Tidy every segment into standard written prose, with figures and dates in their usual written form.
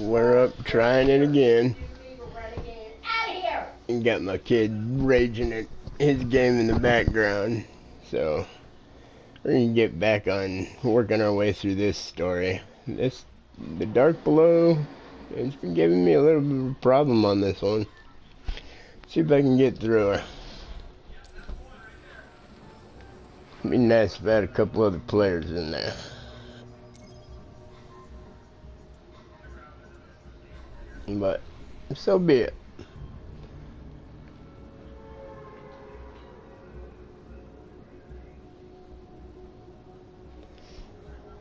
we're up trying it again. And got my kid raging at his game in the background. So we're gonna get back on working our way through this story. The Dark Below, it's been giving me a little bit of a problem on this one. See if I can get through her. It'd be nice if I had a couple other players in there. But so be it.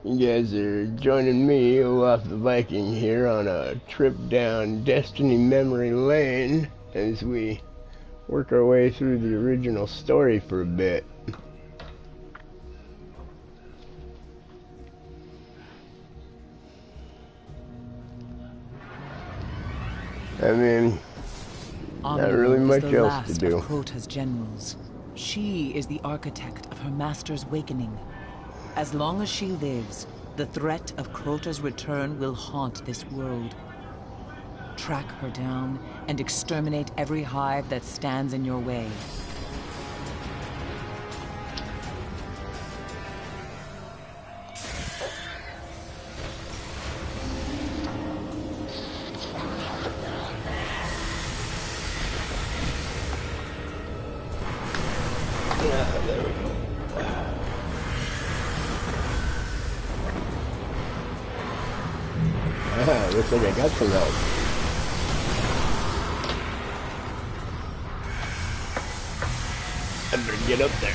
You guys are joining me, Olaf the Viking, here on a trip down Destiny Memory Lane as we work our way through the original story for a bit. I mean, not really much else to do. Crota's generals. She is the architect of her master's awakening. As long as she lives, the threat of Crota's return will haunt this world. Track her down and exterminate every hive that stands in your way. Looks like I got some help. I better get up there.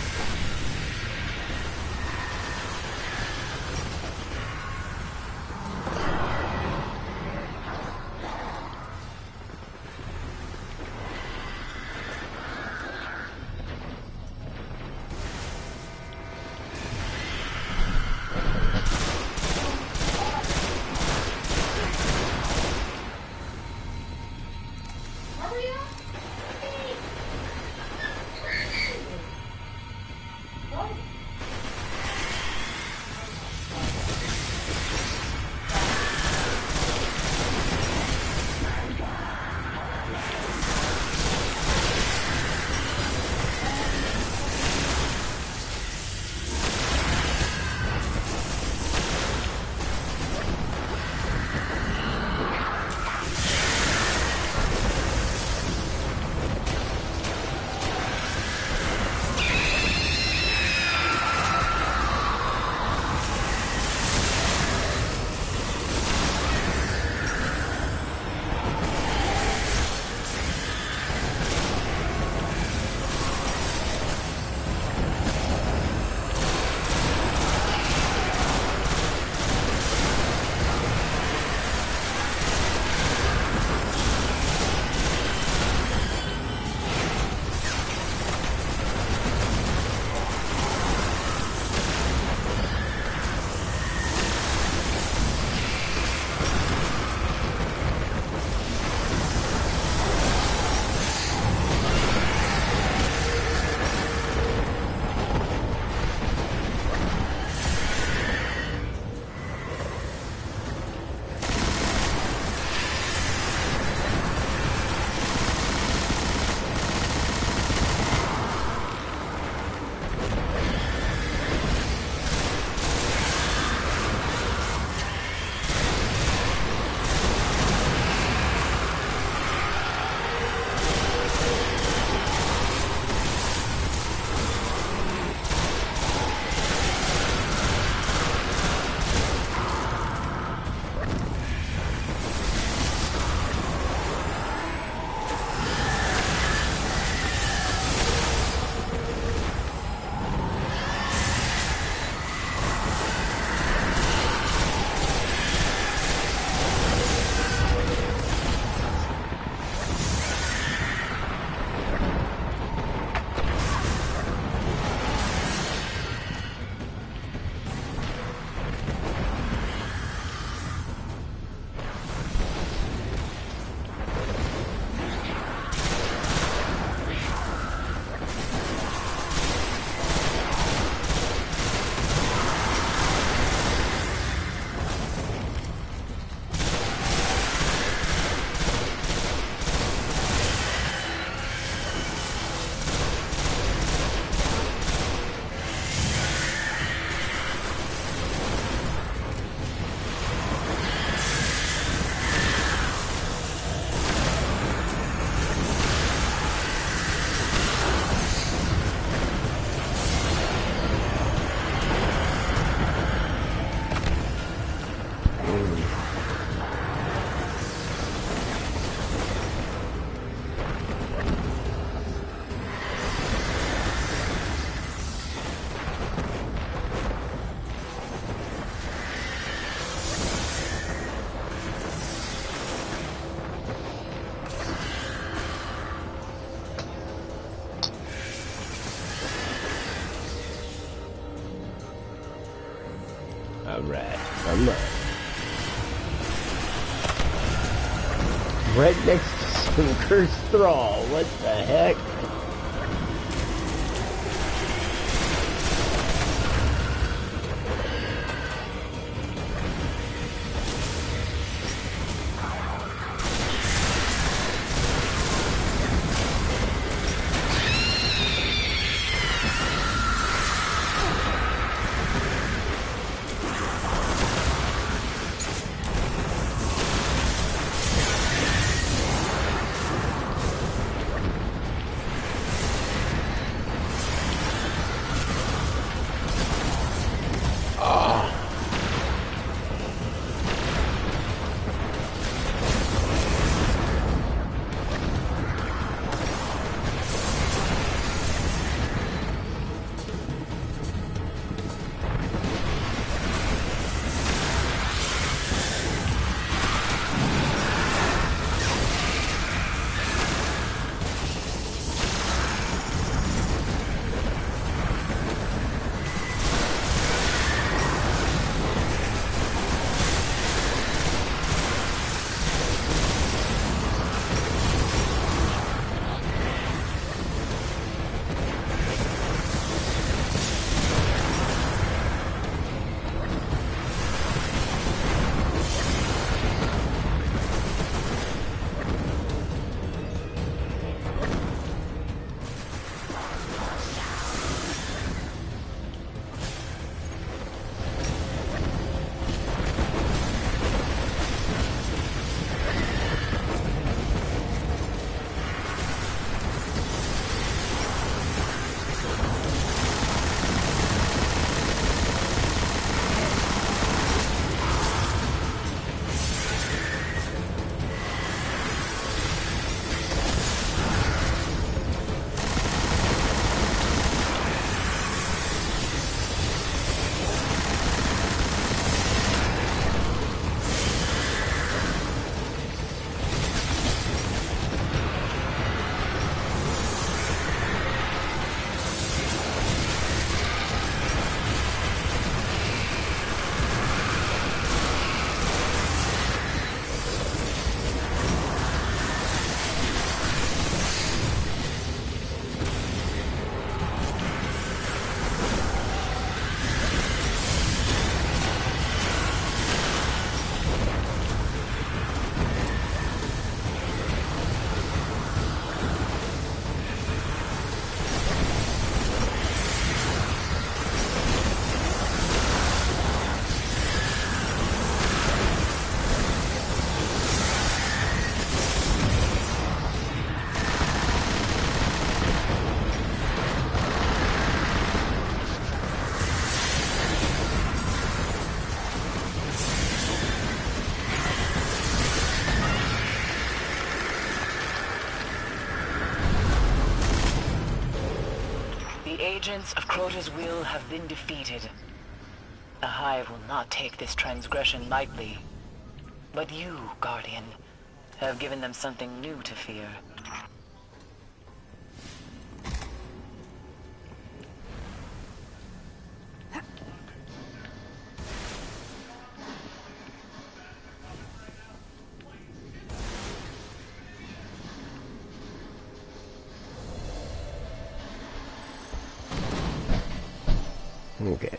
I'm right next to some cursed thrall. What the heck? The agents of Crota's will have been defeated. The Hive will not take this transgression lightly. But you, Guardian, have given them something new to fear. Okay,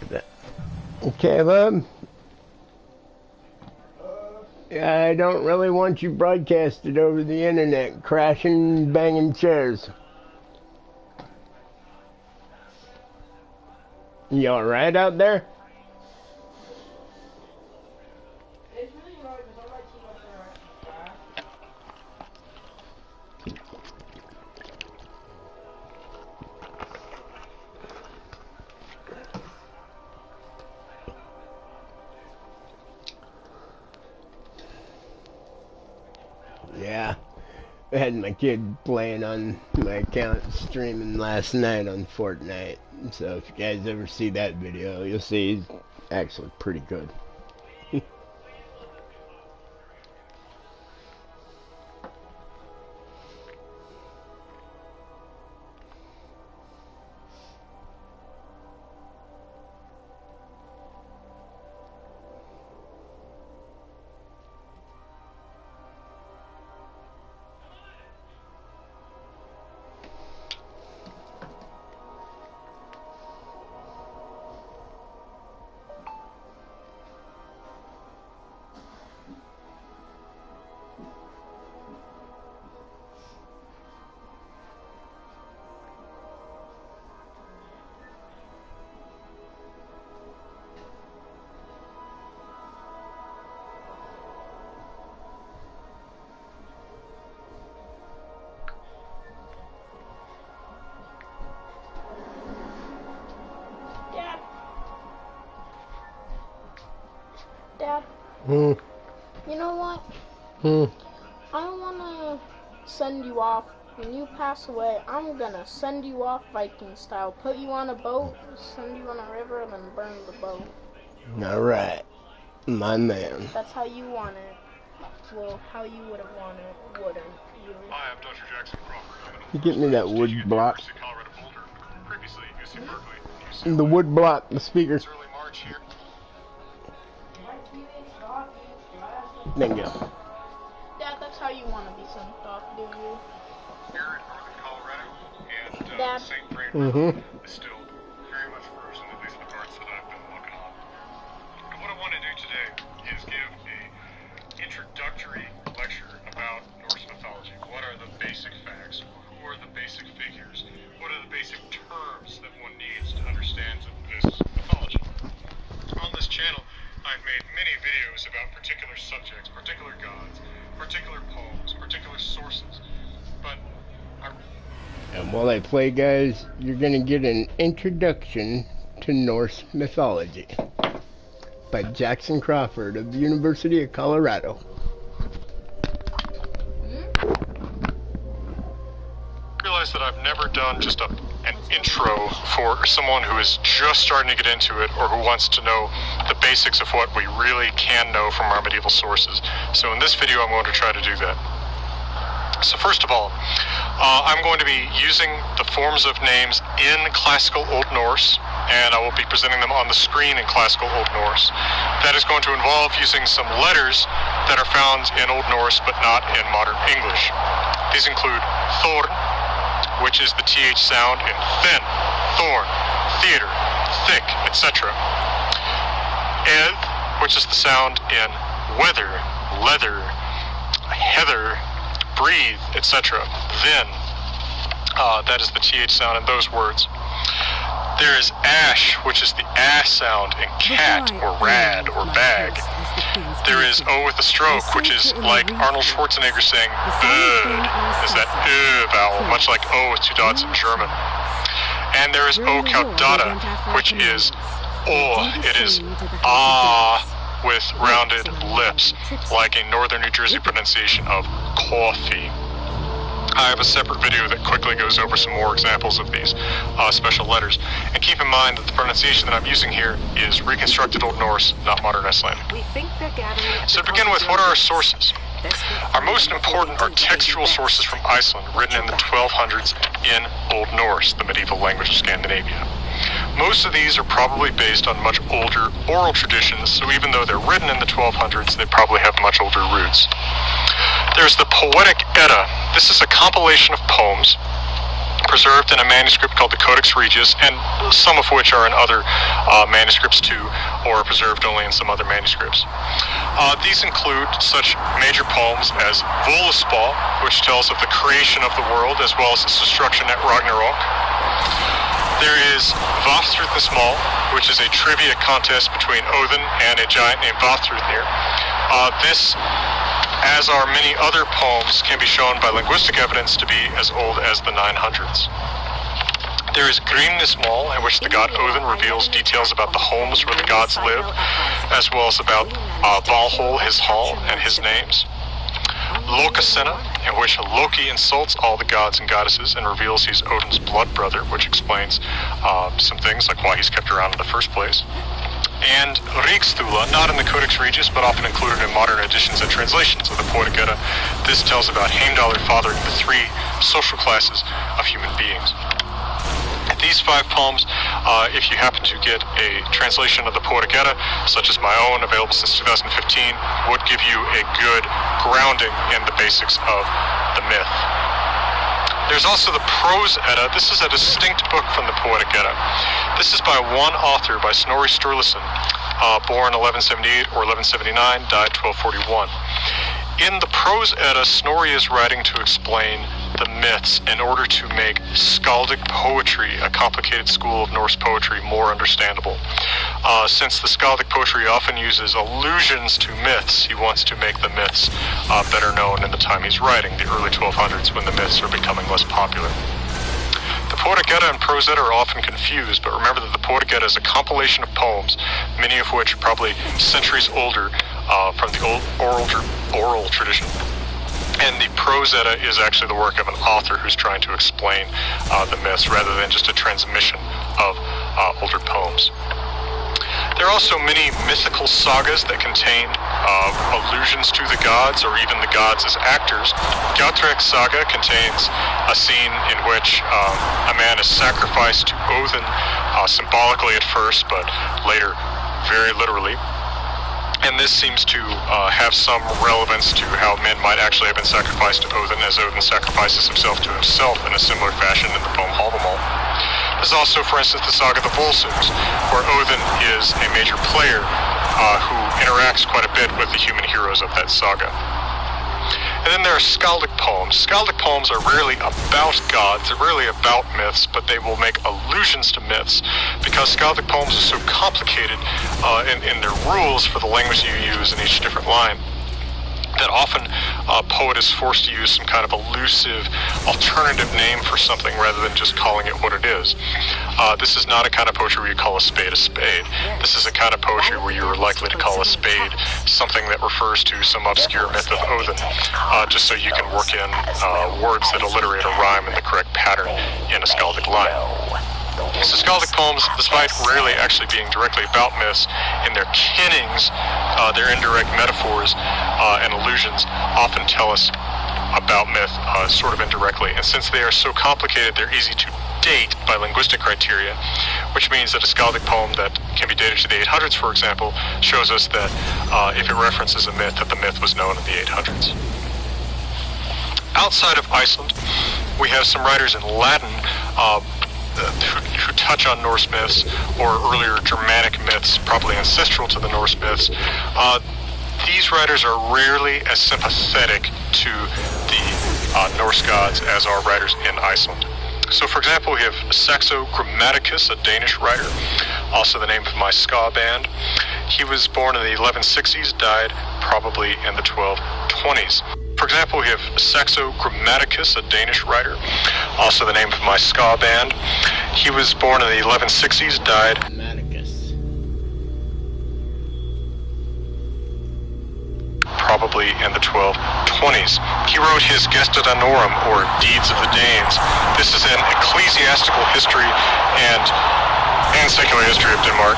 Caleb. I don't really want you broadcasted over the internet, crashing, banging chairs. You alright out there? Yeah. I had my kid playing on my account streaming last night on Fortnite. So if you guys ever see that video, you'll see he's actually pretty good. Dad, Hmm. you know what? Hmm. I don't want to send you off. When you pass away, I'm gonna send you off Viking style. Put you on a boat, send you on a river, and then burn the boat. Alright. My man. That's how you want it. Well, how you would have wanted it, wouldn't you? Hi, I'm Dr. Jackson Crawford. You get me that wood Teaching at the block. University of Colorado Boulder. Previously, UC Berkeley, The UCLA. wood block, the speaker. It's early March here. Bingo. Dad, that's how you want to be sent off, do you? Here in northern Colorado, and Dad. St. Vrain Mm-hmm. is still very much frozen, at least the parts that I've been looking on. And what I want to do today is give a introductory lecture about Norse mythology. What are the basic facts? Who are the basic figures? What are the basic terms that one needs to understand this mythology? On this channel, I've made many videos about particular subjects, particular gods, particular poems, particular sources, but And while I play, guys, you're gonna get an introduction to Norse mythology by Jackson Crawford of the University of Colorado. realize that I've never done just an intro for someone who is just starting to get into it or who wants to know the basics of what we really can know from our medieval sources. So in this video, I'm going to try to do that. So first of all, I'm going to be using the forms of names in Classical Old Norse, and I will be presenting them on the screen in Classical Old Norse. That is going to involve using some letters that are found in Old Norse but not in modern English. These include Thorn, which is the TH sound in thin, thorn, theater, thick, etc. Eth, which is the sound in weather, leather, heather, breathe, etc. Then, that is the TH sound in those words. There is ash, which is the ass sound in cat or rad or bag. There is O with a stroke, which is like Arnold Schwarzenegger saying is that vowel, much like O with two dots in German. And there is O caudata, which is it is with rounded lips, like a northern New Jersey pronunciation of coffee. I have a separate video that quickly goes over some more examples of these special letters. And keep in mind that the pronunciation that I'm using here is reconstructed Old Norse, not modern Icelandic. So to begin with, what are our sources? Our most important are textual sources from Iceland, written in the 1200s in Old Norse, the medieval language of Scandinavia. Most of these are probably based on much older oral traditions, so even though they're written in the 1200s, they probably have much older roots. There's the Poetic Edda. This is a compilation of poems preserved in a manuscript called the Codex Regius, and some of which are in other manuscripts too, or preserved only in some other manuscripts. These include such major poems as Völuspá, which tells of the creation of the world as well as its destruction at Ragnarok. There is Vafthrûd the Small, which is a trivia contest between Odin and a giant named Vafthrûdnir. This, as are many other poems, can be shown by linguistic evidence to be as old as the 900s. There is Grimnismal, in which the god Odin reveals details about the homes where the gods live, as well as about Valhall, his hall, and his names. Lokasenna, in which Loki insults all the gods and goddesses and reveals he's Odin's blood brother, which explains some things like why he's kept around in the first place. And Ríkstula, not in the Codex Regius, but often included in modern editions and translations of the Poetic Edda. This tells about Heimdallr fathering the three social classes of human beings. These 5 poems, if you happen to get a translation of the Poetic Edda, such as my own, available since 2015, would give you a good grounding in the basics of the myth. There's also the Prose Edda. This is a distinct book from the Poetic Edda. This is by one author, by Snorri Sturluson, born 1178 or 1179, died 1241. In the Prose Edda, Snorri is writing to explain the myths in order to make skaldic poetry, a complicated school of Norse poetry, more understandable. Since the skaldic poetry often uses allusions to myths, he wants to make the myths better known in the time he's writing, the early 1200s, when the myths are becoming less popular. The Poetic Edda and Prose Edda are often confused, but remember that the Poetic Edda is a compilation of poems, many of which are probably centuries older from the old oral tradition. And the Prose Edda is actually the work of an author who's trying to explain the myths rather than just a transmission of older poems. There are also many mythical sagas that contain allusions to the gods or even the gods as actors. Gautrek's saga contains a scene in which a man is sacrificed to Odin, symbolically at first, but later very literally. And this seems to have some relevance to how men might actually have been sacrificed to Odin, as Odin sacrifices himself to himself in a similar fashion in the poem Havamal. There's also, for instance, the saga of the Volsungs, where Odin is a major player who interacts quite a bit with the human heroes of that saga. And then there are skaldic poems. Skaldic poems are rarely about gods, they're rarely about myths, but they will make allusions to myths, because skaldic poems are so complicated in their rules for the language you use in each different line, that often a poet is forced to use some kind of elusive alternative name for something rather than just calling it what it is. This is not a kind of poetry where you call a spade a spade. This is a kind of poetry where you're likely to call a spade something that refers to some obscure myth of Odin, just so you can work in words that alliterate or rhyme in the correct pattern in a skaldic line. So skaldic poems, despite rarely actually being directly about myths, in their kennings, their indirect metaphors and allusions often tell us about myth sort of indirectly. And since they are so complicated, they're easy to date by linguistic criteria, which means that a skaldic poem that can be dated to the 800s, for example, shows us that if it references a myth, that the myth was known in the 800s. Outside of Iceland, we have some writers in Latin who touch on Norse myths or earlier Germanic myths, probably ancestral to the Norse myths. These writers are rarely as sympathetic to the Norse gods as are writers in Iceland. So, for example, we have Saxo Grammaticus, a Danish writer, also the name of my ska band. He was born in the 1160s, died probably in the 1220s. For example, we have Saxo Grammaticus, a Danish writer, also the name of my ska band. He was born in the 1160s, died Grammaticus. probably in the 1220s. He wrote his Gesta Danorum, or Deeds of the Danes. This is an ecclesiastical history and secular history of Denmark.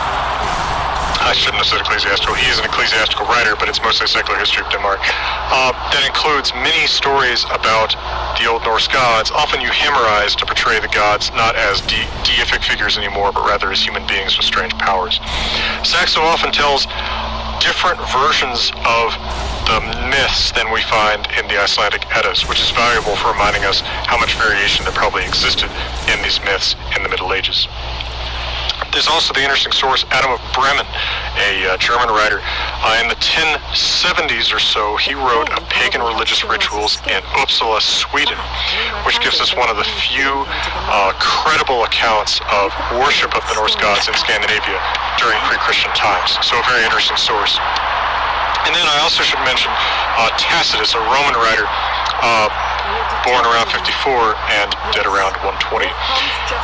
I shouldn't have said ecclesiastical. He is an ecclesiastical writer, but it's mostly a secular history of Denmark. That includes many stories about the Old Norse gods, often euhemerized to portray the gods not as deific figures anymore, but rather as human beings with strange powers. Saxo often tells different versions of the myths than we find in the Icelandic Eddas, which is valuable for reminding us how much variation there probably existed in these myths in the Middle Ages. There's also the interesting source, Adam of Bremen, a German writer. In the 1070s or so, he wrote of pagan religious rituals in Uppsala, Sweden, which gives us one of the few credible accounts of worship of the Norse gods in Scandinavia during pre-Christian times. So a very interesting source. And then I also should mention Tacitus, a Roman writer, born around 54 and dead around 120.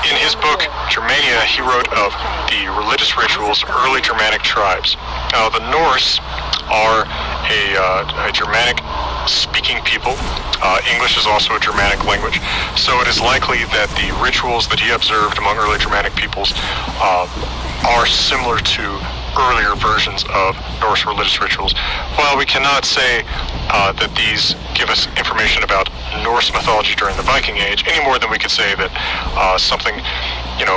In his book, Germania, he wrote of the religious rituals of early Germanic tribes. Now, the Norse are a Germanic-speaking people. English is also a Germanic language, so it is likely that the rituals that he observed among early Germanic peoples are similar to earlier versions of Norse religious rituals. While we cannot say that these give us information about Norse mythology during the Viking Age, any more than we could say that something,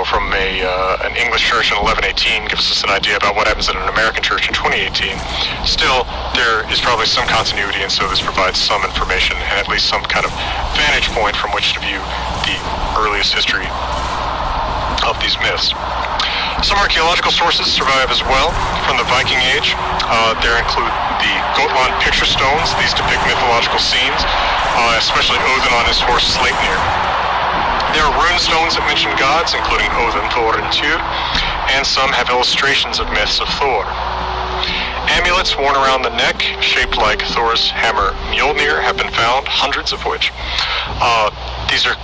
from an English church in 1118 gives us an idea about what happens in an American church in 2018. Still, there is probably some continuity, and so this provides some information and at least some kind of vantage point from which to view the earliest history of these myths. Some archaeological sources survive as well from the Viking Age. There include the Gotland picture stones. These depict mythological scenes, especially Odin on his horse Sleipnir. There are rune stones that mention gods, including Odin, Thor, and Tyr, and some have illustrations of myths of Thor. Amulets worn around the neck, shaped like Thor's hammer Mjolnir, have been found, hundreds of which. These are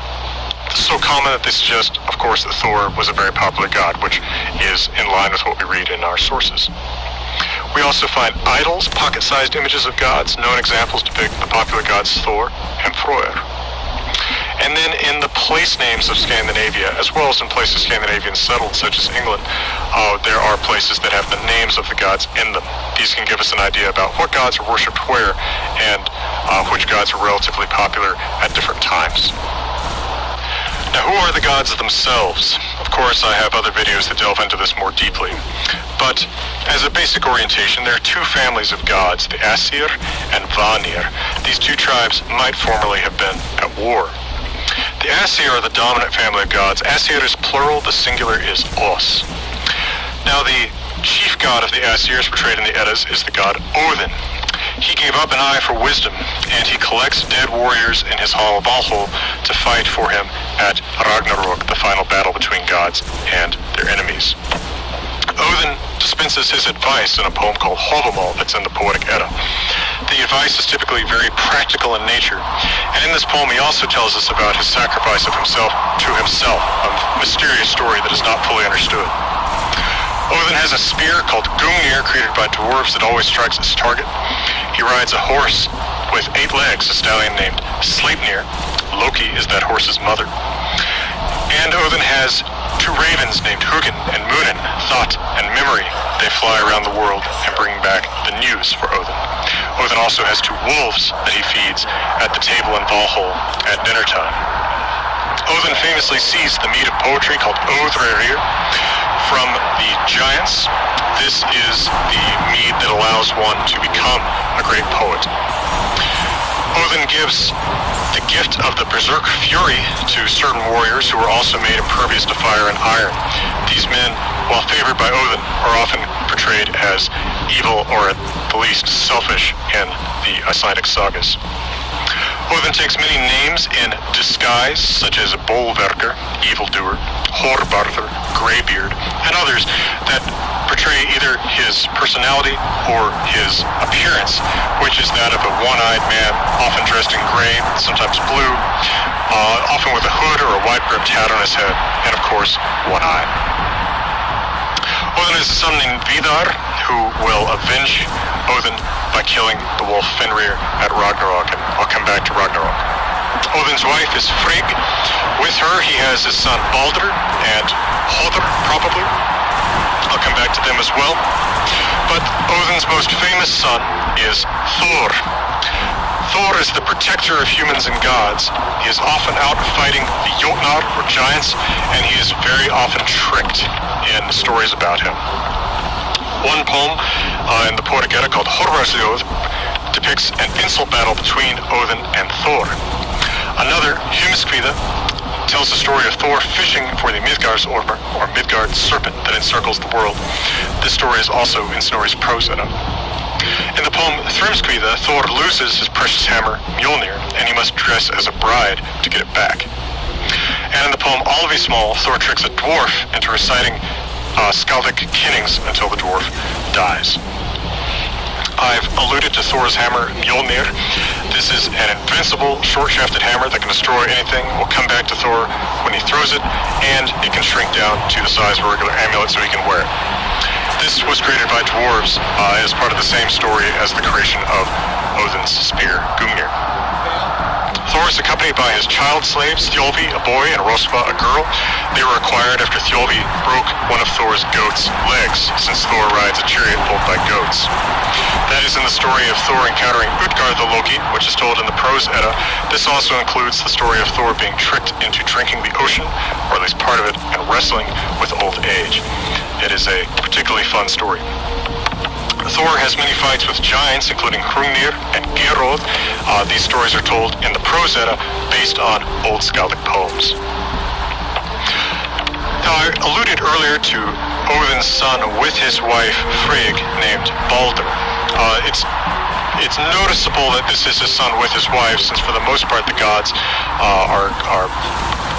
so common that they suggest, of course, that Thor was a very popular god, which is in line with what we read in our sources. We also find idols, pocket-sized images of gods. Known examples depict the popular gods Thor and Freyr. And then in the place names of Scandinavia, as well as in places Scandinavians settled, such as England, there are places that have the names of the gods in them. These can give us an idea about what gods are worshipped where and which gods are relatively popular at different times. Now, who are the gods themselves? Of course, I have other videos that delve into this more deeply. But as a basic orientation, there are two families of gods, the Aesir and Vanir. These two tribes might formerly have been at war. The Aesir are the dominant family of gods. Aesir is plural, the singular is Os. Now, the chief god of the Aesirs portrayed in the Eddas is the god Odin. He gave up an eye for wisdom, and he collects dead warriors in his hall of Valhall to fight for him at Ragnarok, the final battle between gods and their enemies. Odin dispenses his advice in a poem called Havamal that's in the Poetic Edda. The advice is typically very practical in nature, and in this poem he also tells us about his sacrifice of himself to himself, a mysterious story that is not fully understood. Odin has a spear called Gungnir, created by dwarves, that always strikes its target. He rides a horse with 8 legs, a stallion named Sleipnir. Loki is that horse's mother. And Odin has 2 ravens named Hugin and Munin, Thought and Memory. They fly around the world and bring back the news for Odin. Odin also has 2 wolves that he feeds at the table in Valhall at dinner time. Odin famously seized the meat of poetry called Odrerir from the giants. This is the mead that allows one to become a great poet. Odin gives the gift of the berserk fury to certain warriors who are also made impervious to fire and iron. These men, while favored by Odin, are often portrayed as evil or at the least selfish in the Icelandic sagas. Odin takes many names in disguise, such as Bolverker, evildoer, Horbarður, graybeard, and others that portray either his personality or his appearance, which is that of a one-eyed man, often dressed in gray, sometimes blue, often with a hood or a wide-brimmed hat on his head, and of course, one eye. Odin has a son named Vidar, who will avenge Odin by killing the wolf Fenrir at Ragnarok, and I'll come back to Ragnarok. Odin's wife is Frigg. With her, he has his son Baldur and Hodr, probably. I'll come back to them as well. But Odin's most famous son is Thor. Thor is the protector of humans and gods. He is often out fighting the Jotnar, or giants, and he is very often tricked in stories about him. One poem in the Poetic Edda called Horvarsjóð depicts an insult battle between Odin and Thor. Another, Hymskvida, tells the story of Thor fishing for the Midgardsormr, or Midgard serpent that encircles the world. This story is also in Snorri's prose Edda. In the poem Thrymskvida, Thor loses his precious hammer, Mjolnir, and he must dress as a bride to get it back. And in the poem Alvismal, Thor tricks a dwarf into reciting Skaldic kinnings until the dwarf dies. I've alluded to Thor's hammer, Mjolnir. This is an invincible, short-shafted hammer that can destroy anything. We'll come back to Thor when he throws it, and it can shrink down to the size of a regular amulet so he can wear it. This was created by dwarves as part of the same story as the creation of Odin's spear, Gungnir. Thor is accompanied by his child slaves, Thjolvi, a boy, and Rosva, a girl. They were acquired after Thjolvi broke one of Thor's goat's legs, since Thor rides a chariot pulled by goats. That is in the story of Thor encountering Utgard the Loki, which is told in the prose Edda. This also includes the story of Thor being tricked into drinking the ocean, or at least part of it, and wrestling with old age. It is a particularly fun story. Thor has many fights with giants, including Hrungnir and Geirröð. These stories are told in the prose Edda, based on old Skaldic poems. Now, I alluded earlier to Odin's son with his wife, Frigg, named Baldur. It's noticeable that this is his son with his wife, since for the most part the gods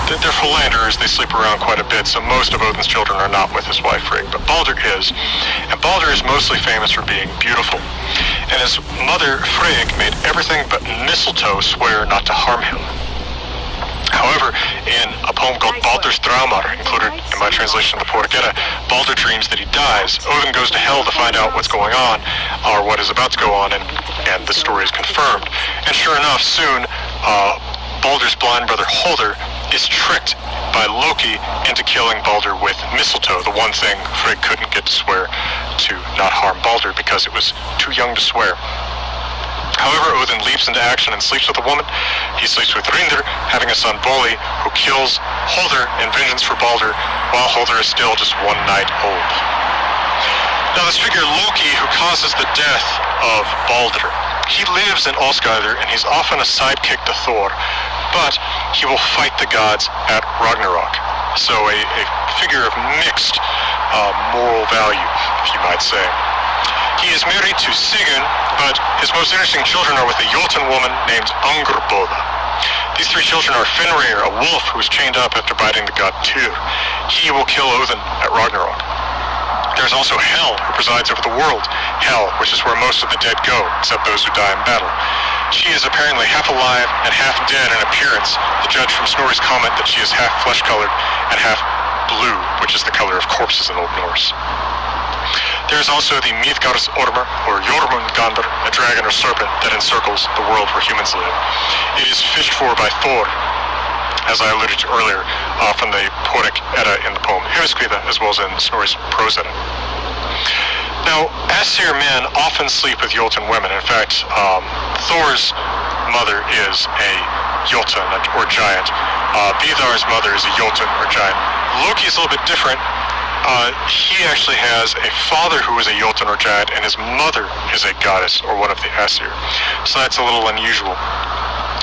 they're philanderers. They sleep around quite a bit, so most of Odin's children are not with his wife Frigg, but Baldur is. And Baldur is mostly famous for being beautiful. And his mother, Frigg, made everything but mistletoe swear not to harm him. However, in a poem called Baldur's Draumar, included in my translation of the Poetic Edda, Baldur dreams that he dies. Odin goes to hell to find out what's going on, or what is about to go on, and the story is confirmed. And sure enough, soon, Baldur's blind brother Holder is tricked by Loki into killing Baldur with mistletoe, the one thing Frigg couldn't get to swear to not harm Baldur because it was too young to swear. However, Odin leaps into action and sleeps with a woman. He sleeps with Rindr, having a son Voli, who kills Holder in vengeance for Baldur, while Holder is still just one night old. Now this figure Loki, who causes the death of Baldur, he lives in Olskardr, and he's often a sidekick to Thor, but he will fight the gods at Ragnarok. So a figure of mixed moral value, if you might say. He is married to Sigyn, but his most interesting children are with a Jotun woman named Angrboda. These three children are Fenrir, a wolf who was chained up after biting the god Tyr. He will kill Odin at Ragnarok. There's also Hel, who presides over the world. Hel, which is where most of the dead go, except those who die in battle. She is apparently half alive and half dead in appearance. The judge from Snorri's comment that she is half flesh-colored and half blue, which is the color of corpses in Old Norse. There is also the Mithgar's Ormur, or Jormungandr, a dragon or serpent that encircles the world where humans live. It is fished for by Thor, as I alluded to earlier, from the Poetic Edda in the poem Hemiskviða, as well as in Snorri's prose Edda. Now, Aesir men often sleep with Jotun women. In fact, Thor's mother is a Jotun, or giant. Vidhar's mother is a Jotun, or giant. Loki is a little bit different. He actually has a father who is a Jotun or giant, and his mother is a goddess, or one of the Aesir. So that's a little unusual,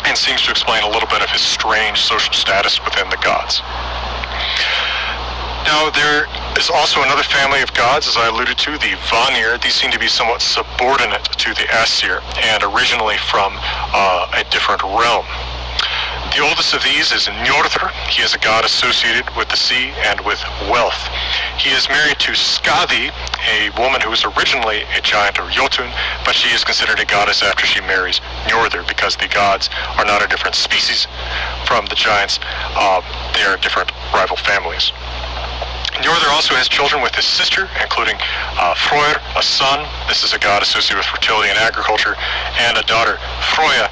and seems to explain a little bit of his strange social status within the gods. Now, there is also another family of gods, as I alluded to, the Vanir. These seem to be somewhat subordinate to the Aesir, and originally from a different realm. The oldest of these is Njordr. He is a god associated with the sea and with wealth. He is married to Skadi, a woman who was originally a giant or Jotun, but she is considered a goddess after she marries Njordr, because the gods are not a different species from the giants. They are different rival families. Njordr also has children with his sister, including Freyr, a son. This is a god associated with fertility and agriculture, and a daughter, Froya.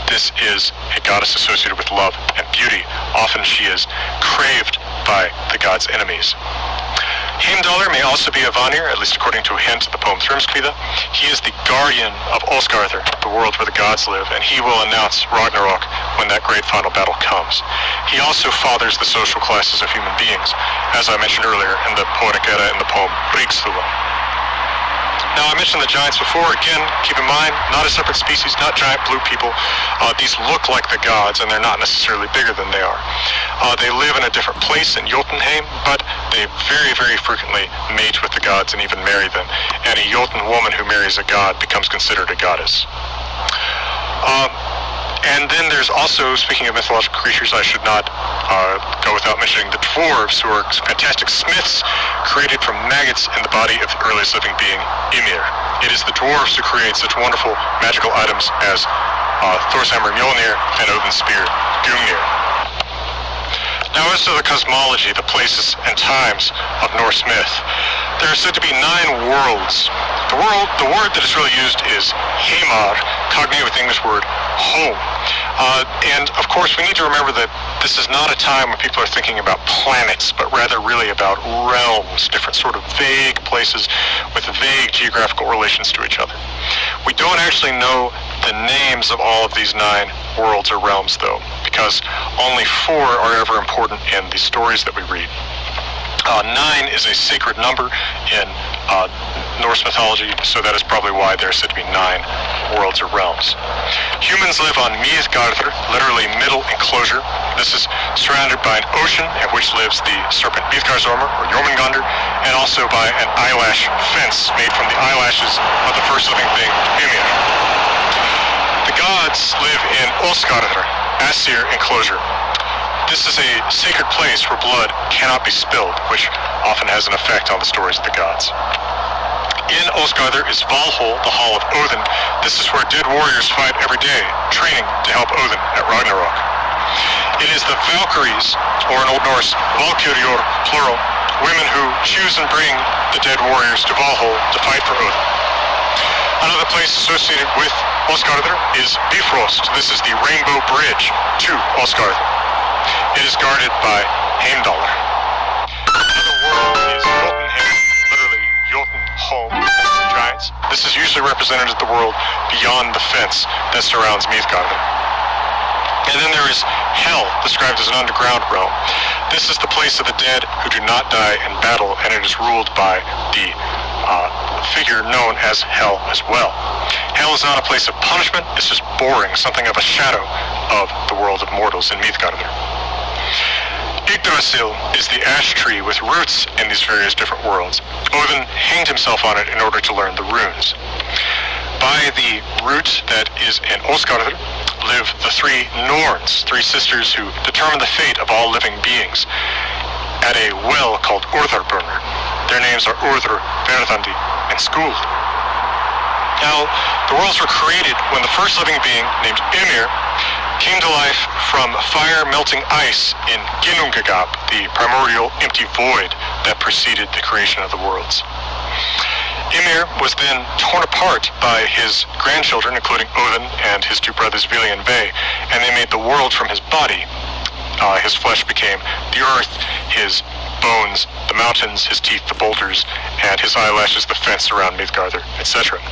This is a goddess associated with love and beauty. Often she is craved by the god's enemies. Heimdallr may also be a Vanir, at least according to a hint in the poem Thrymskvida. He is the guardian of Olskardr, the world where the gods live, and he will announce Ragnarok when that great final battle comes. He also fathers the social classes of human beings, as I mentioned earlier in the Poetic Edda in the poem Ríkisþula. Now, I mentioned the giants before. Again, keep in mind, not a separate species, not giant blue people. These look like the gods, and they're not necessarily bigger than they are. They live in a different place in Jotunheim, but they very, very frequently mate with the gods and even marry them. And a Jotun woman who marries a god becomes considered a goddess. And then there's also, speaking of mythological creatures, I should not go without mentioning the dwarves, who are fantastic smiths created from maggots in the body of the earliest living being, Ymir. It is the dwarves who create such wonderful magical items as Thor's hammer Mjolnir and Odin's spear, Gungnir. Now, as to the cosmology, the places and times of Norse myth, there are said to be 9 worlds. The word that is really used is Heimar, cognate with the English word home. And of course, we need to remember that this is not a time when people are thinking about planets, but rather really about realms, different sort of vague places with vague geographical relations to each other. We don't actually know the names of all of these 9 worlds or realms, though, because only 4 are ever important in the stories that we read. 9 is a sacred number in Norse mythology, so that is probably why there are said to be 9 worlds or realms. Humans live on Mithgarðr, literally middle enclosure. This is surrounded by an ocean in which lives the serpent Mithgarðsormur, or Jormungandr, and also by an eyelash fence made from the eyelashes of the first living thing, Ymir. The gods live in Olskardr, Aesir enclosure. This is a sacred place where blood cannot be spilled, which often has an effect on the stories of the gods. In Olskardr is Valhall, the Hall of Odin. This is where dead warriors fight every day, training to help Odin at Ragnarok. It is the Valkyries, or in Old Norse, Valkyrior, plural, women who choose and bring the dead warriors to Valhall to fight for Odin. Another place associated with Asgardr is Bifrost. This is the Rainbow Bridge to Asgardr. It is guarded by Heimdallr. Another world is Jotunheim, literally Jotunholm, giants. This is usually represented as the world beyond the fence that surrounds Midgardr. And then there is Hell, described as an underground realm. This is the place of the dead who do not die in battle, and it is ruled by the figure known as Hell as well. Hell is not a place of punishment, it's just boring, something of a shadow of the world of mortals in Midgardr. Yggdrasil is the ash tree with roots in these various different worlds. Odin hanged himself on it in order to learn the runes. By the root that is in Asgardr live the three Norns, three sisters who determine the fate of all living beings, at a well called Urðarbrunnar. Their names are Urður, Verðandi, and Skuld. Now, the worlds were created when the first living being, named Ymir, came to life from fire-melting ice in Ginnungagap, the primordial empty void that preceded the creation of the worlds. Ymir was then torn apart by his grandchildren, including Odin and his two brothers Vili and Ve, and they made the world from his body. His flesh became the earth, his bones, the mountains, his teeth, the boulders, and his eyelashes, the fence around Midgardr, etc.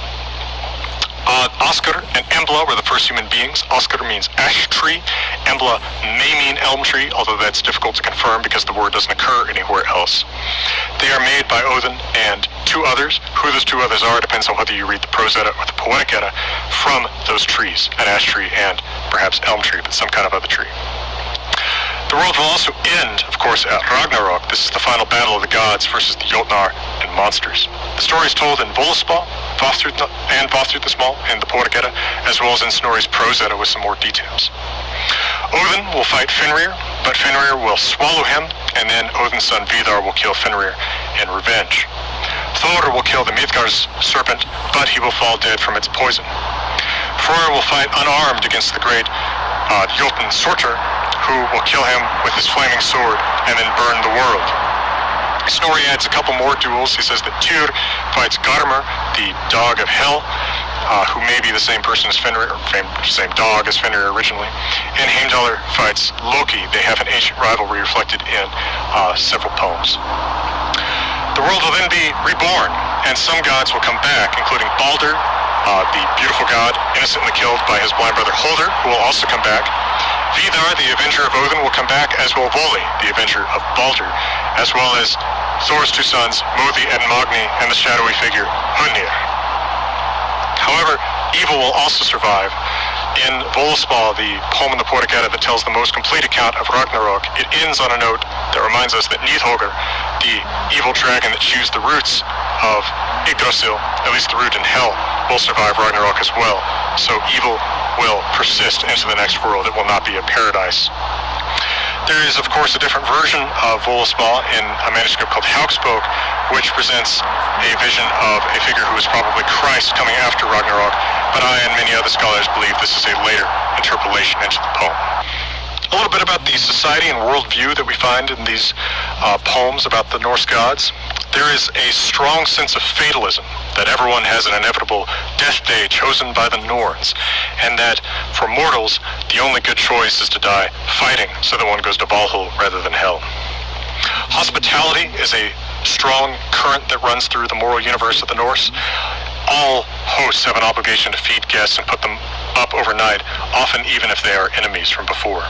Oskar and Embla were the first human beings. Oskar means ash tree. Embla may mean elm tree, although that's difficult to confirm because the word doesn't occur anywhere else. They are made by Odin and two others. Who those two others are depends on whether you read the Prose Edda or the Poetic Edda from those trees, an ash tree and perhaps elm tree, but some kind of other tree. The world will also end, of course, at Ragnarok. This is the final battle of the gods versus the Jotnar and monsters. The story is told in Völuspá and Vafthrûd the Small in the Poetic Edda, as well as in Snorri's Prose Edda with some more details. Odin will fight Fenrir, but Fenrir will swallow him, and then Odin's son Vidar will kill Fenrir in revenge. Thor will kill the Midgard's serpent, but he will fall dead from its poison. Freyr will fight unarmed against the great Jotun Surtur, who will kill him with his flaming sword and then burn the world. Snorri adds a couple more duels. He says that Tyr fights Garmr, the dog of hell, who may be the same person as Fenrir, or same dog as Fenrir originally. And Heimdallr fights Loki. They have an ancient rivalry reflected in several poems. The world will then be reborn, and some gods will come back, including Baldur, the beautiful god, innocently killed by his blind brother Holdr, who will also come back. Vidar, the avenger of Odin, will come back, as will Voli, the avenger of Baldur, as well as Thor's two sons, Modi and Magni, and the shadowy figure, Hunir. However, evil will also survive. In Völuspá, the poem in the Poetic Edda that tells the most complete account of Ragnarok, it ends on a note that reminds us that Nidhogr, the evil dragon that chews the roots of Yggdrasil, at least the root in Hell, will survive Ragnarok as well. So evil will persist into the next world. It will not be a paradise. There is, of course, a different version of Völuspá in a manuscript called Hauksbók, which presents a vision of a figure who is probably Christ coming after Ragnarok, but I and many other scholars believe this is a later interpolation into the poem. A little bit about the society and worldview that we find in these poems about the Norse gods. There is a strong sense of fatalism, that everyone has an inevitable death day chosen by the Norns, and that for mortals, the only good choice is to die fighting so that one goes to Valhall rather than hell. Hospitality is a strong current that runs through the moral universe of the Norse. All hosts have an obligation to feed guests and put them up overnight, often even if they are enemies from before.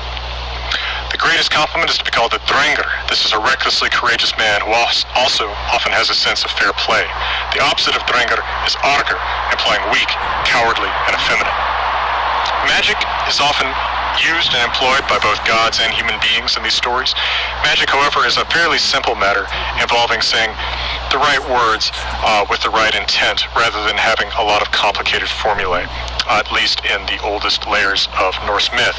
The greatest compliment is to be called a drengr. This is a recklessly courageous man who also often has a sense of fair play. The opposite of drengr is argr, implying weak, cowardly, and effeminate. Magic is often used and employed by both gods and human beings in these stories. Magic, however, is a fairly simple matter involving saying the right words with the right intent rather than having a lot of complicated formulae, at least in the oldest layers of Norse myth.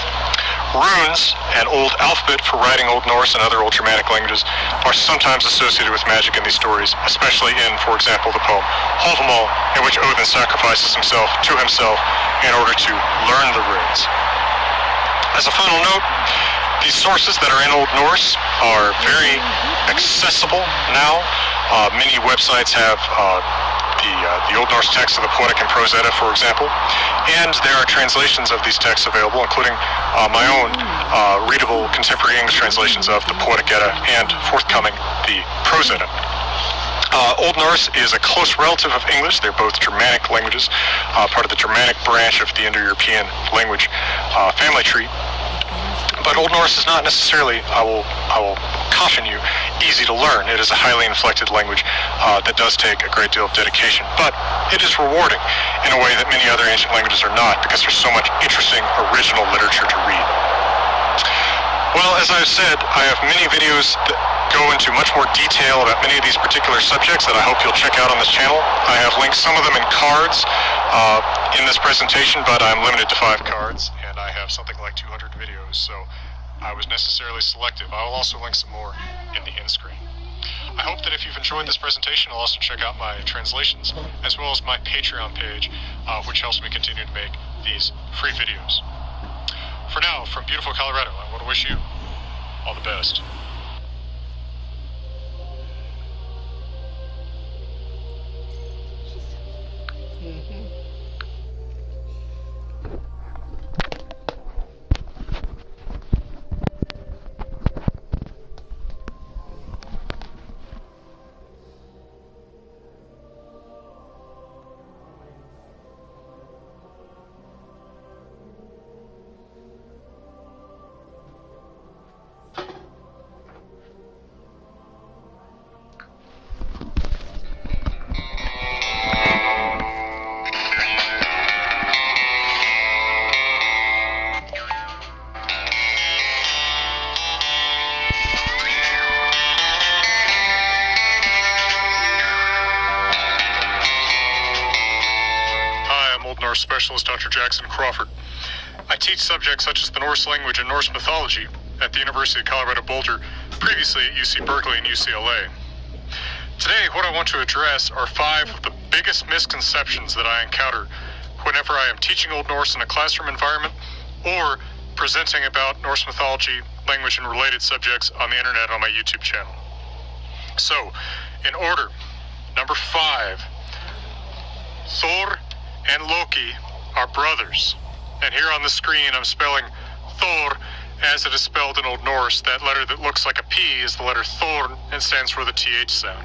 Runes, an old alphabet for writing Old Norse and other Old Germanic languages, are sometimes associated with magic in these stories, especially in, for example, the poem Hávamál, in which Odin sacrifices himself to himself in order to learn the runes. As a final note, these sources that are in Old Norse are very accessible now. Many websites have the Old Norse text of the Poetic and Prose Edda, for example, and there are translations of these texts available, including my own readable contemporary English translations of the Poetic Edda and forthcoming the Prose Edda. Old Norse is a close relative of English. They're both Germanic languages, part of the Germanic branch of the Indo-European language family tree. But Old Norse is not necessarily, I will caution you, easy to learn. It is a highly inflected language that does take a great deal of dedication. But it is rewarding in a way that many other ancient languages are not, because there's so much interesting original literature to read. Well, as I've said, I have many videos that go into much more detail about many of these particular subjects that I hope you'll check out on this channel. I have linked some of them in cards in this presentation, but I'm limited to 5 cards, and I have something like 200 videos, so I was necessarily selective. I will also link some more in the end screen. I hope that if you've enjoyed this presentation, you'll also check out my translations, as well as my Patreon page, which helps me continue to make these free videos. For now, from beautiful Colorado, I want to wish you all the best. Norse specialist Dr. Jackson Crawford. I teach subjects such as the Norse language and Norse mythology at the University of Colorado Boulder, previously at UC Berkeley and UCLA. Today, what I want to address are 5 of the biggest misconceptions that I encounter whenever I am teaching Old Norse in a classroom environment or presenting about Norse mythology, language, and related subjects on the internet on my YouTube channel. So, in order, number 5, Thor and Loki are brothers. And here on the screen I'm spelling Thor as it is spelled in Old Norse. That letter that looks like a P is the letter Thorn and stands for the TH sound.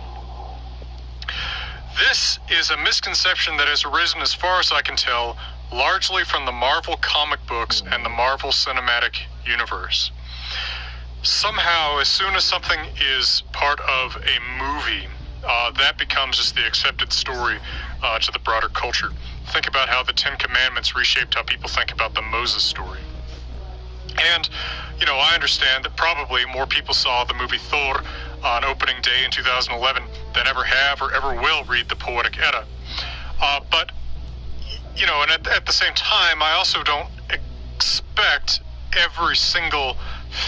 This is a misconception that has arisen, as far as I can tell, largely from the Marvel comic books and the Marvel Cinematic Universe. Somehow, as soon as something is part of a movie, that becomes just the accepted story to the broader culture. Think about how the 10 Commandments reshaped how people think about the Moses story. And, you know, I understand that probably more people saw the movie Thor on opening day in 2011 than ever have or ever will read the Poetic Edda. But, you know, and at the same time, I also don't expect every single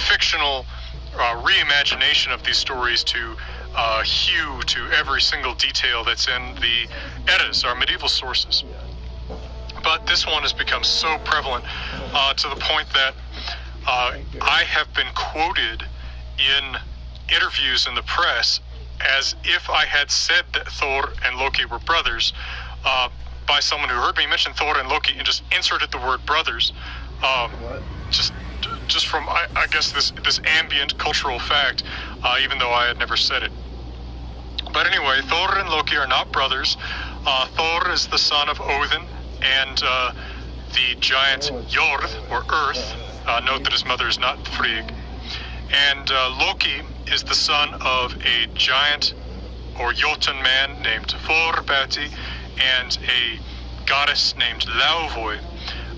fictional reimagination of these stories to hew to every single detail that's in the Eddas, our medieval sources. But this one has become so prevalent to the point that I have been quoted in interviews in the press as if I had said that Thor and Loki were brothers by someone who heard me mention Thor and Loki and just inserted the word brothers. Just from, I guess, this ambient cultural fact, even though I had never said it. But anyway, Thor and Loki are not brothers. Thor is the son of Odin and the giant Jord, or Earth. Note that his mother is not Frigg. And Loki is the son of a giant or Jotun man named Thorbati and a goddess named Laufey.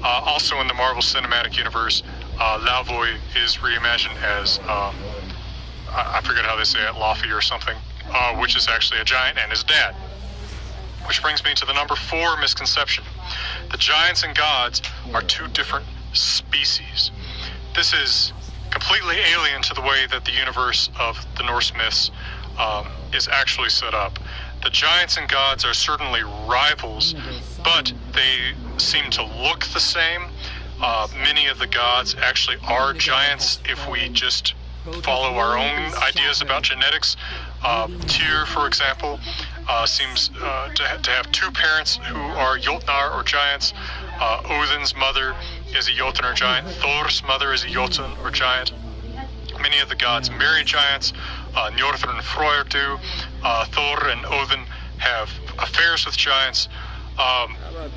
Also in the Marvel Cinematic Universe, Laufey is reimagined as, I forget how they say it, Laufey or something, which is actually a giant and his dad. Which brings me to the number 4 misconception. The giants and gods are 2 different species. This is completely alien to the way that the universe of the Norse myths is actually set up. The giants and gods are certainly rivals, but they seem to look the same. Many of the gods actually are giants if we just follow our own ideas about genetics. Tyr, for example, seems to have two parents who are Jotnar or giants. Odin's mother is a Jotun or giant. Thor's mother is a Jotun or giant. Many of the gods marry giants. Njordur and Freyr do. Thor and Odin have affairs with giants.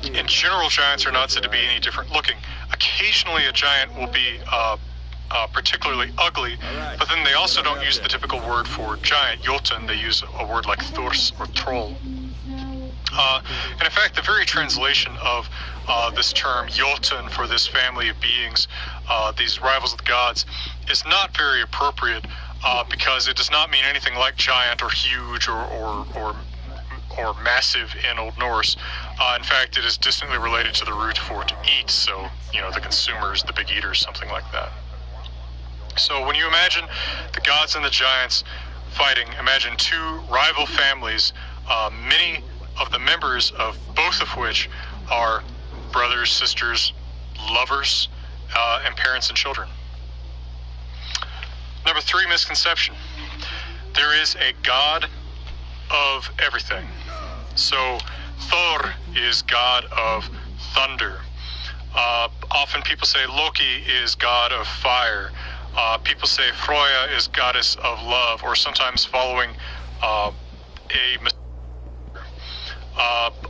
In general, giants are not said to be any different looking. Occasionally, a giant will be particularly ugly, but then they also don't use the typical word for giant, Jotun. They use a word like Thors or Troll. And in fact, the very translation of this term Jotun for this family of beings, these rivals of the gods, is not very appropriate because it does not mean anything like giant or huge or massive in Old Norse. In fact, it is distantly related to the root for to eat, so, the consumers, the big eaters, something like that. So when you imagine the gods and the giants fighting, imagine two rival families, many of the members of both of which are brothers, sisters, lovers, and parents and children. Number 3 misconception. There is a god of everything. So Thor is god of thunder. Often people say Loki is god of fire. People say Freya is goddess of love, or sometimes following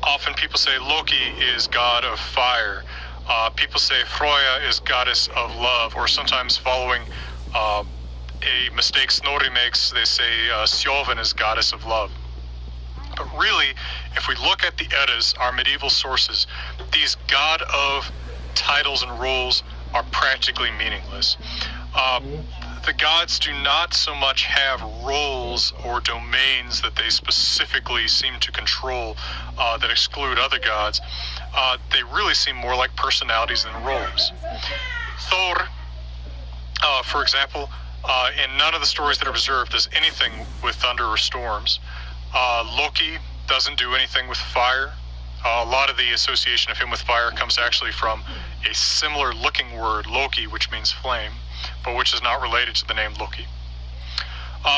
often people say Loki is god of fire. People say Freya is goddess of love, or sometimes following a mistake Snorri makes, they say Sjöfn is goddess of love. But really, if we look at the Eddas, our medieval sources, these god of titles and roles are practically meaningless. The gods do not so much have roles or domains that they specifically seem to control that exclude other gods. They really seem more like personalities than roles. Thor, for example, in none of the stories that are preserved does anything with thunder or storms. Loki doesn't do anything with fire. A lot of the association of him with fire comes actually from a similar looking word, Loki, which means flame, but which is not related to the name Loki.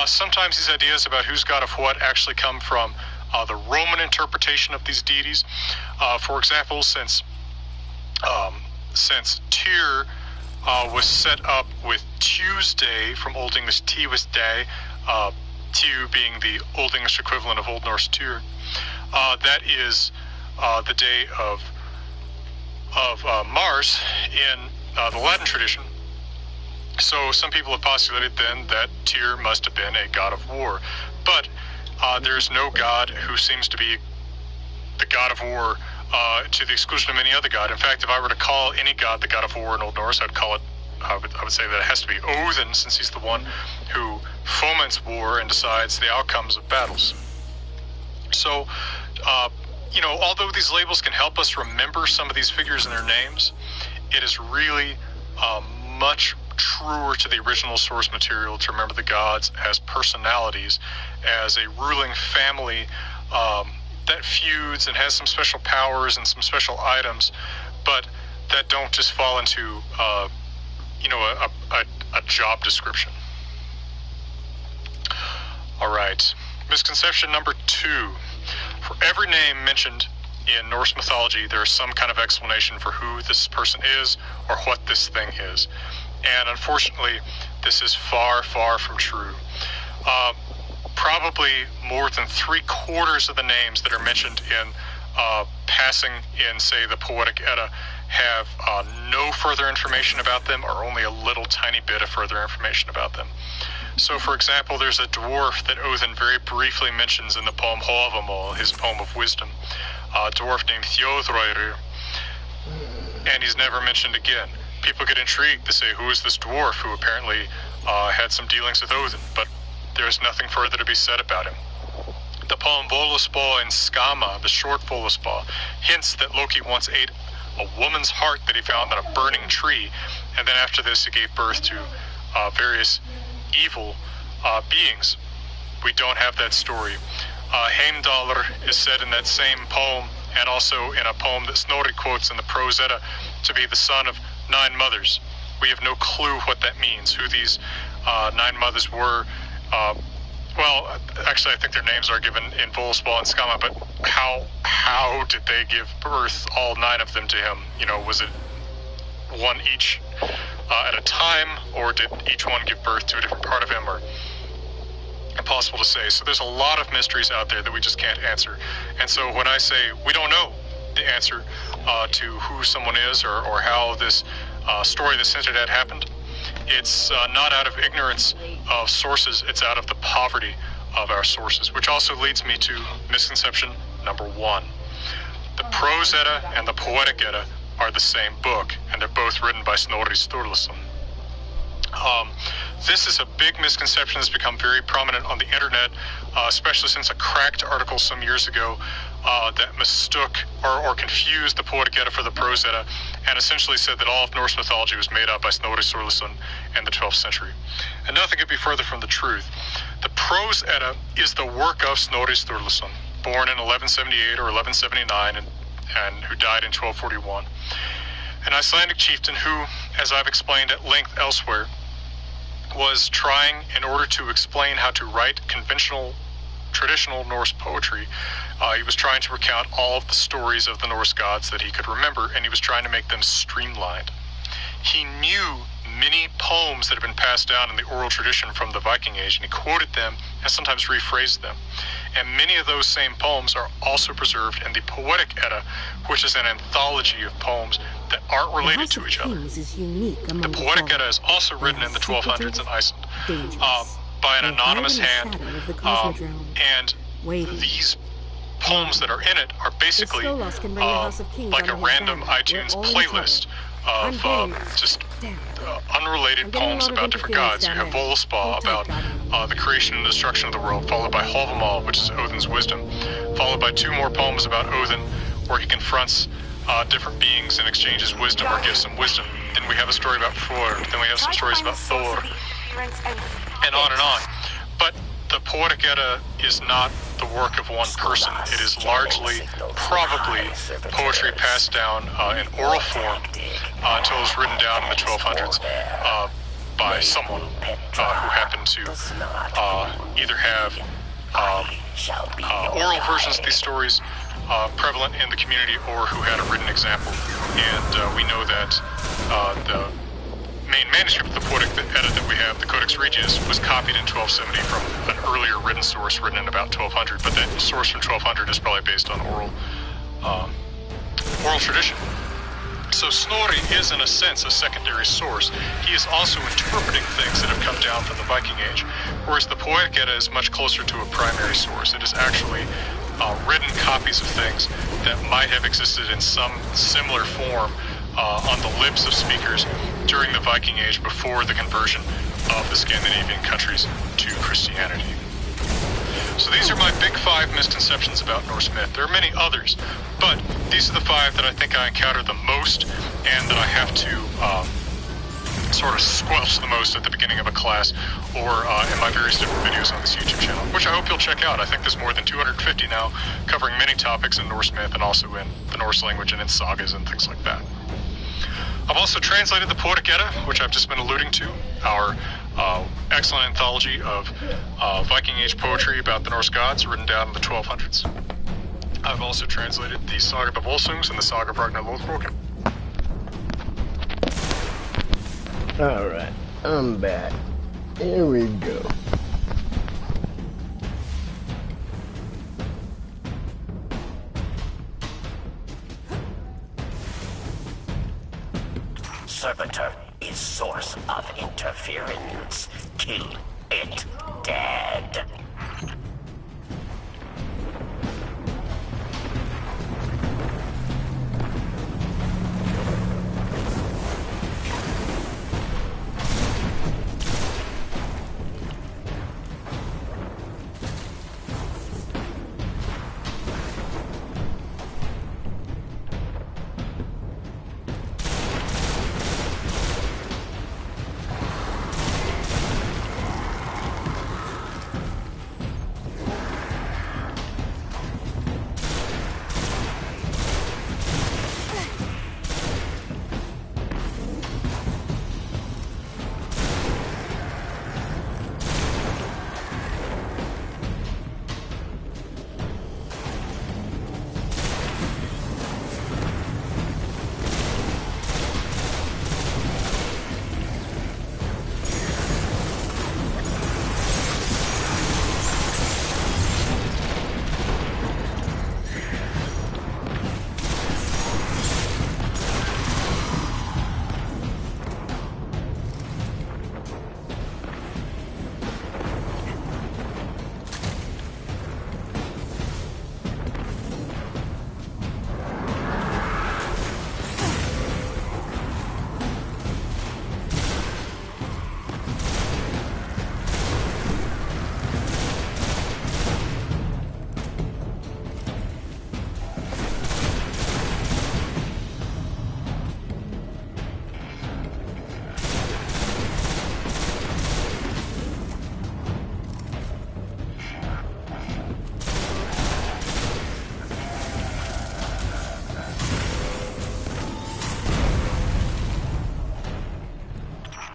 Sometimes these ideas about who's god of what actually come from the Roman interpretation of these deities. For example, since Tyr was set up with Tuesday from Old English Tuesday, Tu being the Old English equivalent of Old Norse Tyr, that is the day of Mars in the Latin tradition. So some people have postulated then that Tyr must have been a god of war. But there's no god who seems to be the god of war to the exclusion of any other god. In fact, if I were to call any god the god of war in Old Norse, I would say that it has to be Odin, since he's the one who foments war and decides the outcomes of battles. So, although these labels can help us remember some of these figures and their names, it is really much truer to the original source material to remember the gods as personalities, as a ruling family that feuds and has some special powers and some special items, but that don't just fall into a job description. All right, misconception number 2. For every name mentioned in Norse mythology, there is some kind of explanation for who this person is or what this thing is. And unfortunately, this is far, far from true. Probably more than 3/4 of the names that are mentioned in passing in, say, the Poetic Edda have no further information about them, or only a little tiny bit of further information about them. So, for example, there's a dwarf that Odin very briefly mentions in the poem Havamal, his poem of wisdom, a dwarf named Þjóðröðr, and he's never mentioned again. People get intrigued to say, who is this dwarf who apparently had some dealings with Odin, but there's nothing further to be said about him. The poem Völuspá in Skama, the short Völuspá, hints that Loki once ate a woman's heart that he found on a burning tree, and then after this he gave birth to various evil beings. We don't have that story. Heimdallr is said in that same poem, and also in a poem that Snorri quotes in the Prose Edda, to be the son of 9 mothers. We have no clue what that means, who these 9 mothers were. Well, actually, I think their names are given in Volspal and Skama, but how did they give birth, all 9 of them, to him? You know, was it one each at a time, or did each one give birth to a different part of him, or impossible to say. So there's a lot of mysteries out there that we just can't answer. And so when I say we don't know the answer to who someone is or how this story that's hinted at happened, it's not out of ignorance of sources, it's out of the poverty of our sources, which also leads me to misconception number 1. The Prose Edda and the Poetic Edda are the same book, and they're both written by Snorri Sturluson. This is a big misconception that's become very prominent on the internet, especially since a cracked article some years ago that mistook or confused the Poetic Edda for the Prose Edda, and essentially said that all of Norse mythology was made up by Snorri Sturluson in the 12th century. And nothing could be further from the truth. The Prose Edda is the work of Snorri Sturluson, born in 1178 or 1179, and who died in 1241. An Icelandic chieftain who, as I've explained at length elsewhere, was trying, in order to explain how to write traditional Norse poetry, he was trying to recount all of the stories of the Norse gods that he could remember, and he was trying to make them streamlined. He knew many poems that have been passed down in the oral tradition from the Viking Age, and he quoted them and sometimes rephrased them. And many of those same poems are also preserved in the Poetic Edda, which is an anthology of poems that aren't related to each other. The Poetic Edda is also written in the 1200s in Iceland by an anonymous hand, and these poems that are in it are basically like a random iTunes playlist of just unrelated poems about different gods. You have Volspal about the creation and destruction of the world, followed by Hálfamal, which is Odin's wisdom, followed by 2 more poems about Odin, where he confronts different beings and exchanges wisdom or gives them wisdom. Then we have a story about Fjord, then we have some stories about Thor, and on and on. But the Poetic Edda is not the work of one person. It is largely, probably, poetry passed down in oral form until it was written down in the 1200s by someone who happened to either have oral versions of these stories prevalent in the community or who had a written example. And we know that the main manuscript of the Poetic Edda that we have, the Codex Regius, was copied in 1270 from an earlier written source written in about 1200, but that source from 1200 is probably based on oral tradition. So Snorri is, in a sense, a secondary source. He is also interpreting things that have come down from the Viking Age, whereas the Poetic Edda is much closer to a primary source. It is actually written copies of things that might have existed in some similar form on the lips of speakers during the Viking Age before the conversion of the Scandinavian countries to Christianity. So these are my big 5 misconceptions about Norse myth. There are many others, but these are the 5 that I think I encounter the most and that I have to sort of squelch the most at the beginning of a class or in my various different videos on this YouTube channel, which I hope you'll check out. I think there's more than 250 now covering many topics in Norse myth and also in the Norse language and in sagas and things like that. I've also translated the Poetic Edda, which I've just been alluding to, our excellent anthology of Viking Age poetry about the Norse gods written down in the 1200s. I've also translated the Saga of Volsungs and the Saga of Ragnar Lothbroken. Alright, I'm back. Here we go. Servitor is source of interference. Kill it dead.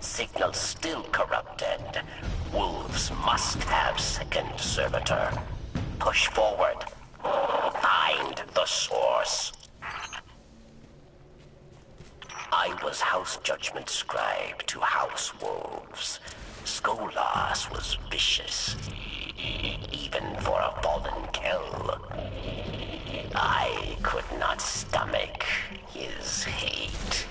Signal still corrupted. Wolves must have second servitor. Push forward. Find the source. I was House Judgment Scribe to House Wolves. Skolas was vicious, even for a fallen kill. I could not stomach his hate.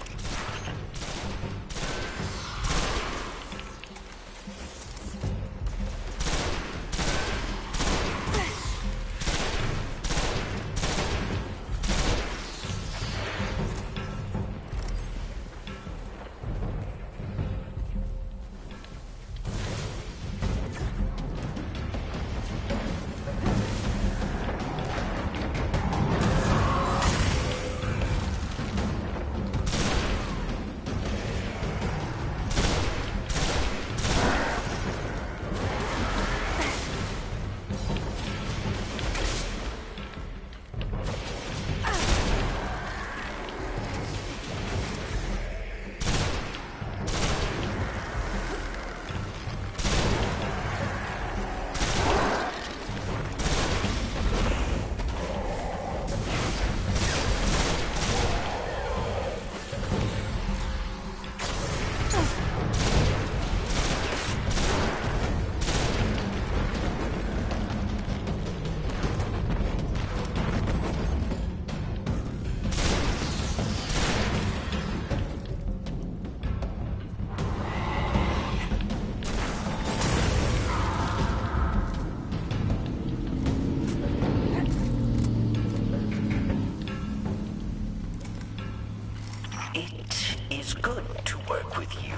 It is good to work with you,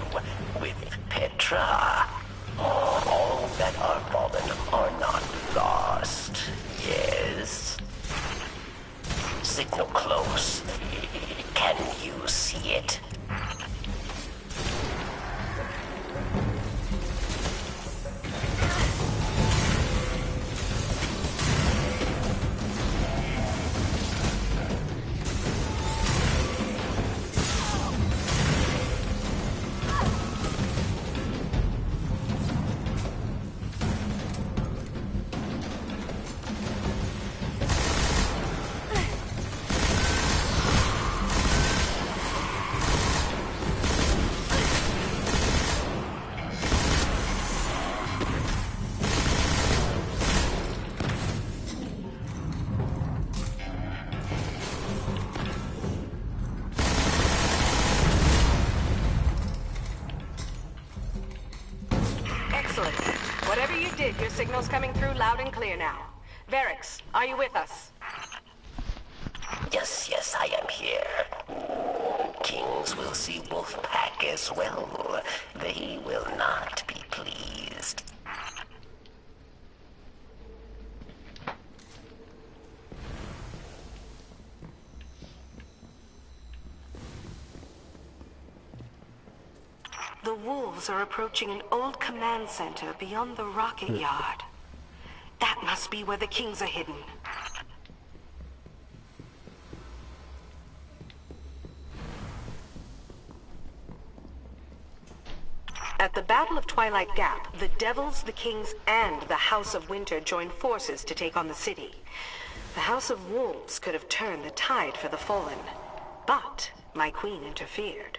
with Petra. All that are fallen are not lost, yes? Signal close. Can you see it? Excellent. Whatever you did, your signal's coming through loud and clear now. Varix, are you with us? Yes, I am here. Kings will see Wolfpack as well. They will not be pleased. The wolves are approaching an old command center beyond the rocket yard. That must be where the kings are hidden. At the Battle of Twilight Gap, the Devils, the Kings, and the House of Winter joined forces to take on the city. The House of Wolves could have turned the tide for the Fallen, but my queen interfered.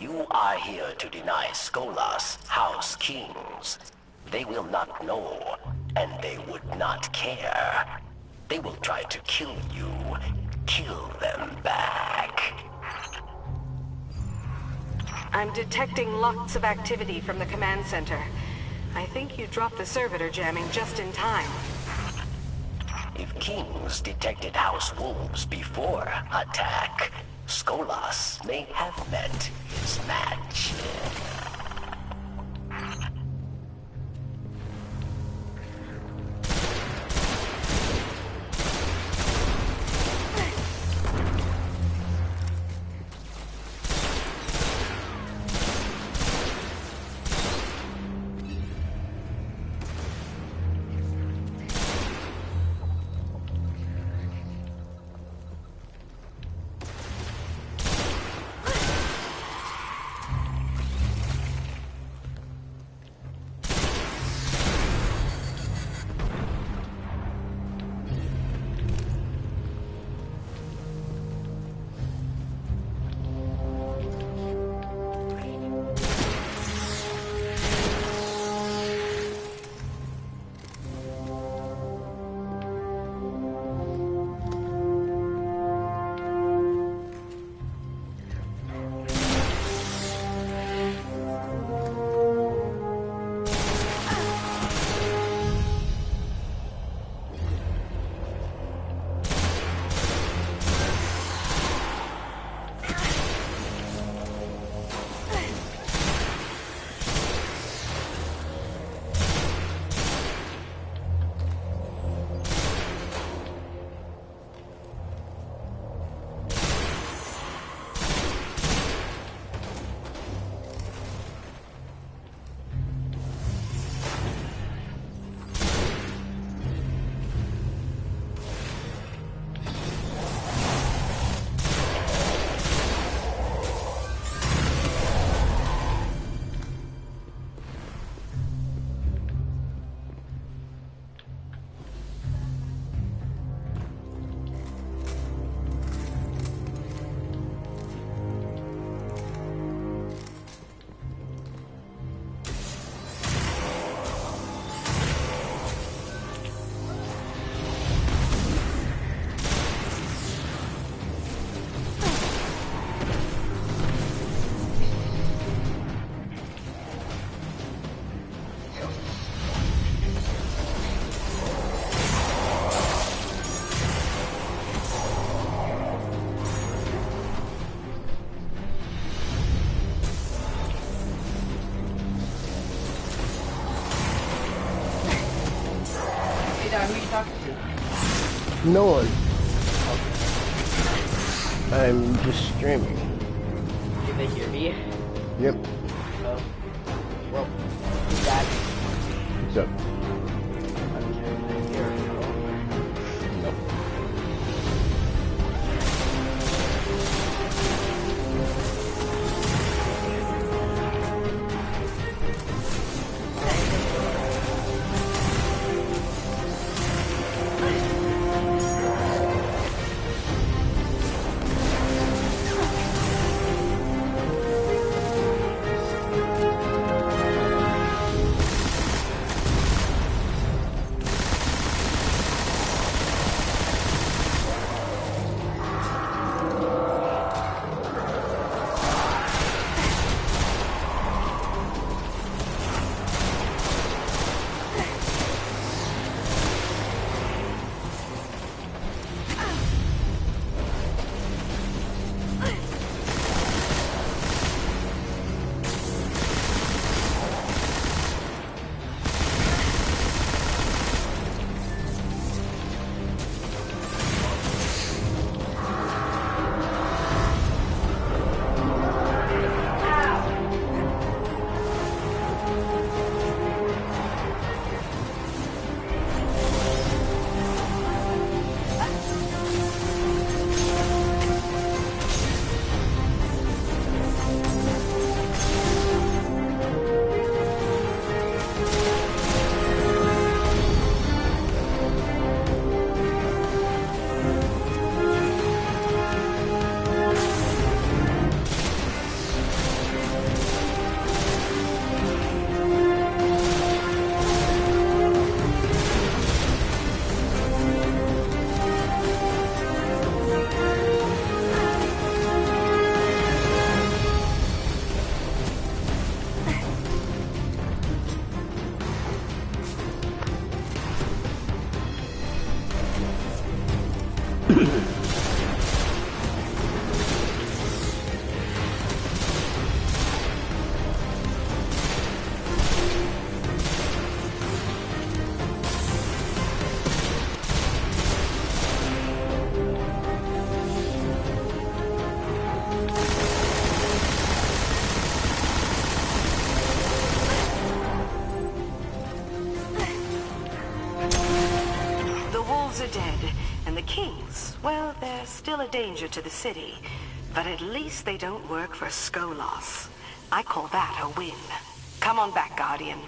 You are here to deny Skolas House Kings. They will not know, and they would not care. They will try to kill you. Kill them back. I'm detecting lots of activity from the command center. I think you dropped the servitor jamming just in time. If Kings detected House Wolves before attack, Skolas may have met his match. Yeah, who are you talking to? No one. I'm just streaming. Did they hear me? Yep. Oh. Well, that. What's up? Nope. Are dead, and the kings, well, they're still a danger to the city, but at least they don't work for Skolas. I call that a win. Come on back, Guardian.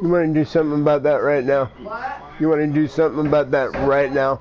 You want to do something about that right now? What? You want to do something about that right now?